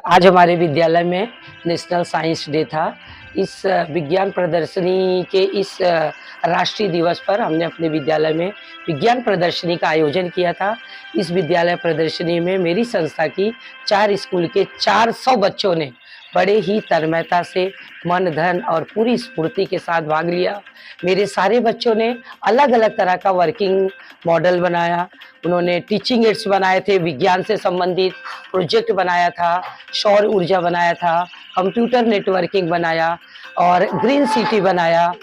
आज हमारे विद्यालय में नेशनल साइंस डे था। इस विज्ञान प्रदर्शनी के इस राष्ट्रीय दिवस पर हमने अपने विद्यालय में विज्ञान प्रदर्शनी का आयोजन किया था। इस विद्यालय प्रदर्शनी में मेरी संस्था की 4 स्कूल के 400 बच्चों ने बड़े ही तन्मयता से मन, धन और पूरी स्फूर्ति के साथ भाग लिया। मेरे सारे बच्चों ने अलग-अलग तरह का वर्किंग मॉडल बनाया। उन्होंने टीचिंग एड्स बनाए थे, विज्ञान से संबंधित प्रोजेक्ट बनाया था, सौर ऊर्जा बनाया था, कंप्यूटर नेटवर्किंग बनाया और ग्रीन सिटी बनाया,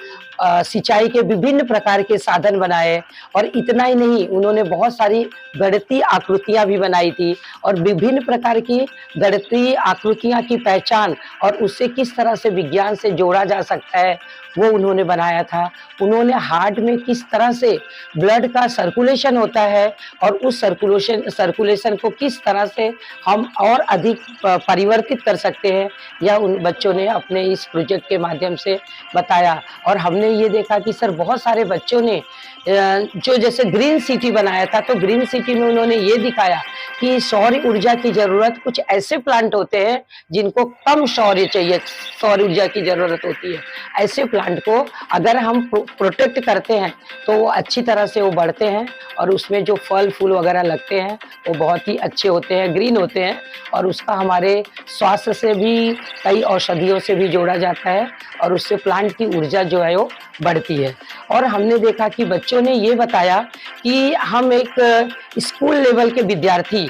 सिंचाई के विभिन्न प्रकार के साधन बनाए। और इतना ही नहीं, उन्होंने बहुत सारी गणितीय आकृतियाँ भी बनाई थी और विभिन्न प्रकार की गणितीय आकृतियाँ की पहचान और उसे किस तरह से विज्ञान से जोड़ा जा सकता है, वो उन्होंने बनाया था। उन्होंने हार्ट में किस तरह से ब्लड का सर्कुलेशन होता है और उस सर्कुलेशन को किस तरह से हम और अधिक परिवर्तित कर सकते हैं, यह उन बच्चों ने अपने इस प्रोजेक्ट के माध्यम से बताया। और हमने ये देखा कि सर बहुत सारे बच्चों ने जो जैसे ग्रीन सिटी बनाया था, तो ग्रीन सिटी में उन्होंने ये दिखाया कि सौर ऊर्जा की ज़रूरत, कुछ ऐसे प्लांट होते हैं जिनको कम सौर चाहिए, सौर ऊर्जा की ज़रूरत होती है। ऐसे प्लांट को अगर हम प्रोटेक्ट करते हैं तो वो अच्छी तरह से वो बढ़ते हैं और उसमें जो फल फूल वगैरह लगते हैं वो बहुत ही अच्छे होते हैं, ग्रीन होते हैं और उसका हमारे स्वास्थ्य से भी, कई औषधियों से भी जोड़ा जाता है और उससे प्लांट की ऊर्जा जो है वो बढ़ती है। और हमने देखा कि बच्चों ने ये बताया कि हम एक स्कूल लेवल के विद्यार्थी,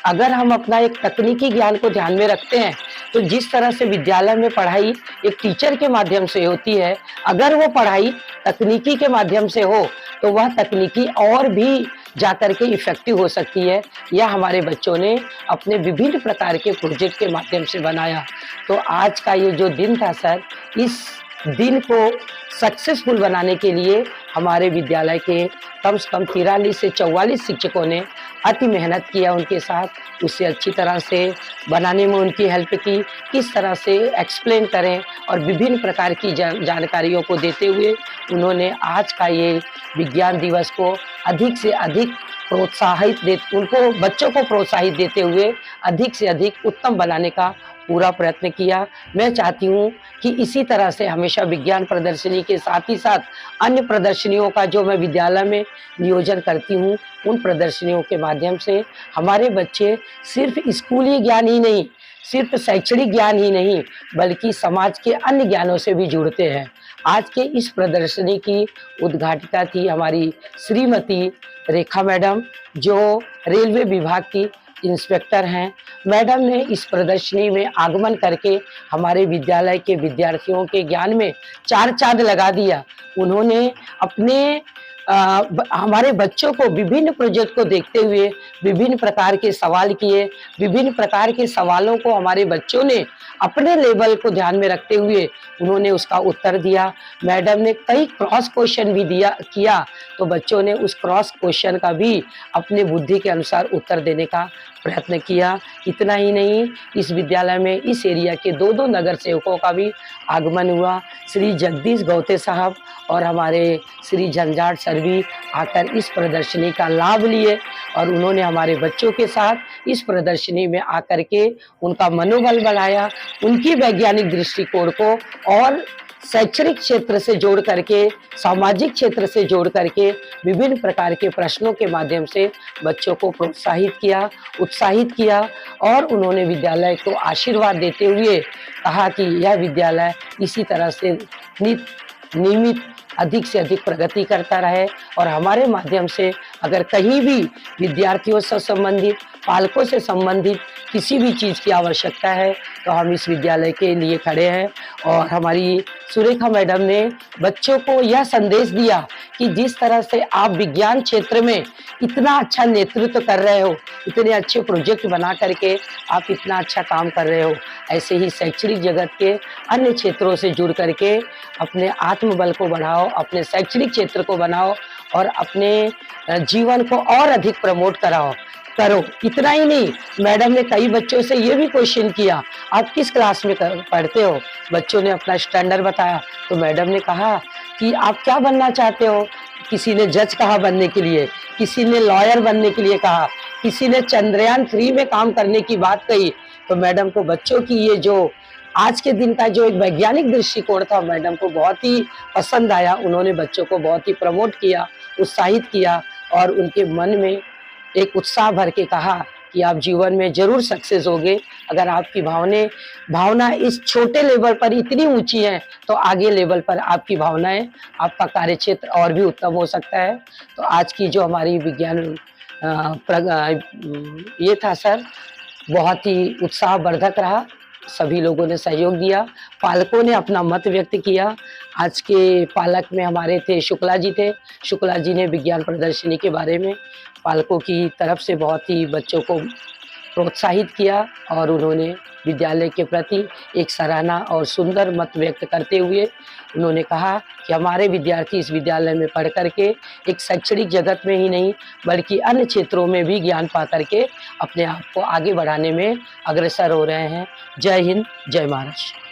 अगर हम अपना एक तकनीकी ज्ञान को ध्यान में रखते हैं तो जिस तरह से विद्यालय में पढ़ाई एक टीचर के माध्यम से होती है, अगर वो पढ़ाई तकनीकी के माध्यम से हो तो वह तकनीकी और भी जाकर के इफेक्टिव हो सकती है। यह हमारे बच्चों ने अपने विभिन्न प्रकार के प्रोजेक्ट के माध्यम से बनाया। तो आज का ये जो दिन था सर, इस दिन को सक्सेसफुल बनाने के लिए हमारे विद्यालय के कम से कम 43 से 44 शिक्षकों ने अति मेहनत किया उनके साथ, उसे अच्छी तरह से बनाने में उनकी हेल्प की, किस तरह से एक्सप्लेन करें और विभिन्न प्रकार की जानकारियों को देते हुए उन्होंने आज का ये विज्ञान दिवस को अधिक से अधिक उनको बच्चों को प्रोत्साहित देते हुए अधिक से अधिक उत्तम बनाने का पूरा प्रयत्न किया। मैं चाहती हूँ कि इसी तरह से हमेशा विज्ञान प्रदर्शनी के साथ ही साथ अन्य प्रदर्शनियों का जो मैं विद्यालय में नियोजन करती हूँ, उन प्रदर्शनियों के माध्यम से हमारे बच्चे सिर्फ स्कूली ज्ञान ही नहीं, सिर्फ शैक्षणिक ज्ञान ही नहीं, बल्कि समाज के अन्य ज्ञानों से भी जुड़ते हैं। आज के इस प्रदर्शनी की उद्घाटिका थी हमारी श्रीमती रेखा मैडम, जो रेलवे विभाग की इंस्पेक्टर हैं। मैडम ने इस प्रदर्शनी में आगमन करके हमारे विद्यालय के विद्यार्थियों के ज्ञान में 4 चाँद लगा दिया। उन्होंने अपने हमारे बच्चों को विभिन्न प्रोजेक्ट को देखते हुए विभिन्न प्रकार के सवाल किए, विभिन्न प्रकार के सवालों को हमारे बच्चों ने अपने लेवल को ध्यान में रखते हुए उन्होंने उसका उत्तर दिया। मैडम ने कई क्रॉस क्वेश्चन भी किया, तो बच्चों ने उस क्रॉस क्वेश्चन का भी अपने बुद्धि के अनुसार उत्तर देने का प्रयत्न किया। इतना ही नहीं, इस विद्यालय में इस एरिया के 2-2 नगर सेवकों का भी आगमन हुआ। श्री जगदीश गौते साहब और हमारे श्री झंझाट सर भी आकर इस प्रदर्शनी का लाभ लिए और उन्होंने हमारे बच्चों के साथ इस प्रदर्शनी में आकर के उनका मनोबल बढ़ाया, उनकी वैज्ञानिक दृष्टिकोण को और शैक्षणिक क्षेत्र से जोड़ करके, सामाजिक क्षेत्र से जोड़ करके विभिन्न प्रकार के प्रश्नों के माध्यम से बच्चों को प्रोत्साहित किया, उत्साहित किया और उन्होंने विद्यालय को आशीर्वाद देते हुए कहा कि यह विद्यालय इसी तरह से नियमित अधिक से अधिक प्रगति करता रहे और हमारे माध्यम से अगर कहीं भी विद्यार्थियों से संबंधित, पालकों से संबंधित किसी भी चीज़ की आवश्यकता है तो हम इस विद्यालय के लिए खड़े हैं। और हमारी सुरेखा मैडम ने बच्चों को यह संदेश दिया कि जिस तरह से आप विज्ञान क्षेत्र में इतना अच्छा नेतृत्व कर रहे हो, इतने अच्छे प्रोजेक्ट बना करके आप इतना अच्छा काम कर रहे हो, ऐसे ही शैक्षणिक जगत के अन्य क्षेत्रों से जुड़ करके अपने आत्मबल को बढ़ाओ, अपने शैक्षणिक क्षेत्र को बनाओ और अपने जीवन को और अधिक प्रमोट करो। इतना ही नहीं, मैडम ने कई बच्चों से ये भी क्वेश्चन किया, आप किस क्लास में पढ़ते हो? बच्चों ने अपना स्टैंडर्ड बताया तो मैडम ने कहा कि आप क्या बनना चाहते हो? किसी ने जज कहा बनने के लिए, किसी ने लॉयर बनने के लिए कहा, किसी ने चंद्रयान 3 में काम करने की बात कही, तो मैडम को बच्चों की ये जो आज के दिन का जो एक वैज्ञानिक दृष्टिकोण था, मैडम को बहुत ही पसंद आया। उन्होंने बच्चों को बहुत ही प्रमोट किया, उत्साहित किया और उनके मन में एक उत्साह भर के कहा कि आप जीवन में ज़रूर सक्सेस होगे। अगर आपकी भावना इस छोटे लेवल पर इतनी ऊँची है, तो आगे लेवल पर आपकी भावनाएँ, आपका कार्यक्षेत्र और भी उत्तम हो सकता है। तो आज की जो हमारी विज्ञान ये था सर, बहुत ही उत्साहवर्धक रहा। सभी लोगों ने सहयोग दिया, पालकों ने अपना मत व्यक्त किया। आज के पालक में हमारे थे शुक्ला जी थे। शुक्ला जी ने विज्ञान प्रदर्शनी के बारे में पालकों की तरफ से बहुत ही बच्चों को प्रोत्साहित किया और उन्होंने विद्यालय के प्रति एक सराहना और सुंदर मत व्यक्त करते हुए उन्होंने कहा कि हमारे विद्यार्थी इस विद्यालय में पढ़ कर के एक शैक्षणिक जगत में ही नहीं बल्कि अन्य क्षेत्रों में भी ज्ञान पा करके अपने आप को आगे बढ़ाने में अग्रसर हो रहे हैं। जय हिंद, जय महाराष्ट्र।